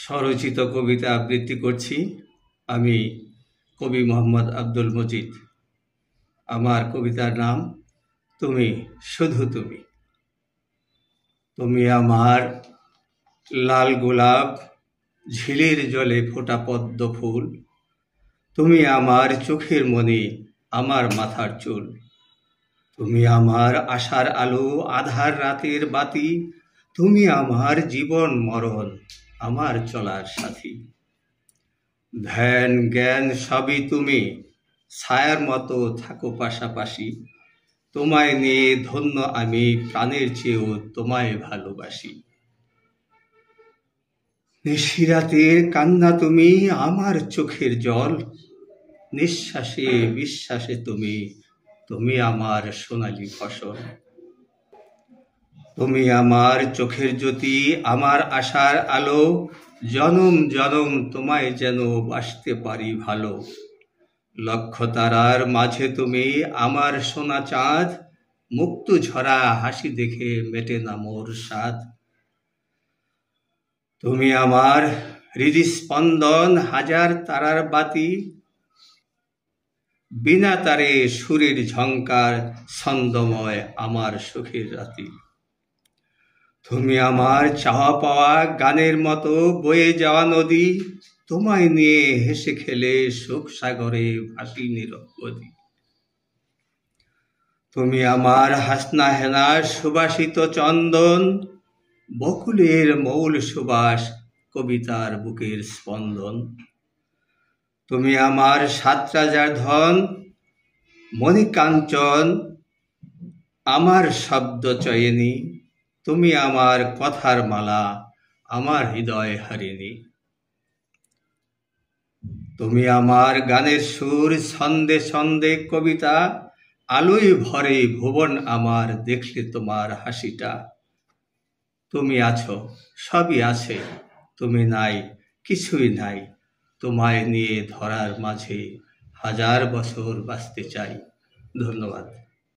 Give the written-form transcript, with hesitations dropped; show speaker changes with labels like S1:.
S1: স্বরচিত কবিতা আবৃত্তি করছি। আমি কবি মোহাম্মদ আব্দুল মজিদ। আমার কবিতার নাম তুমি, শুধু তুমি। তুমি আমার লাল গোলাপ, ঝিলের জলে ফোটা পদ্ম ফুল। তুমি আমার চোখের মণি, আমার মাথার চুল। তুমি আমার আশার আলো, আধার রাতের বাতি। তুমি আমার জীবন মরণ, আমার চলার সাথী। ধ্যান জ্ঞান সবই তুমি, ছায়ার মতো থাকো পাশাপাশি। তোমায় নিয়ে ধন্য আমি, প্রাণের চেয়েও তোমায় ভালোবাসি। নিশিরাতের কান্না তুমি, আমার চোখের জল। নিঃশ্বাসে বিশ্বাসে তুমি, তুমি আমার সোনালী ফসল। তুমি আমার চোখের জ্যোতি, আমার আশার আলো। জনম জনম তোমায় যেন বাসতে পারি ভালো। লক্ষ তারার মাঝে তুমি আমার সোনা চাঁদ। মুক্ত ঝরা হাসি দেখে মেটে না মোর সাধ। তুমি আমার হৃদস্পন্দন, হাজার তারার বাতি। বিনা তারে সুরের ঝংকার, ছন্দময় আমার সুখের রাতি। তুমি আমার চাওয়া পাওয়া, গানের মতো বয়ে যাওয়া নদী। তোমায় নিয়ে হেসে খেলে সুখ সাগরে ভাসি নিরবধি। তুমি আমার হাসনা হেনা সুবাসিত চন্দন। বকুলের মৌল সুবাস, কবিতার বুকের স্পন্দন। তুমি আমার সাত রাজার ধন, মণিকাঞ্চন আমার শব্দ চয়নি। তুমি আমার কথার মালা, আমার হৃদয় হারিণী। তুমি আমার গানের সুর, ছন্দে ছন্দে কবিতা। আলোয় ভরে ভুবন আমার, দেখলে তোমার হাসিটা। তুমি আছো, সবই আছে, তুমি নাই, কিছুই নাই। তোমায় নিয়ে ধরার মাঝে হাজার বছর বাঁচতে চাই। ধন্যবাদ।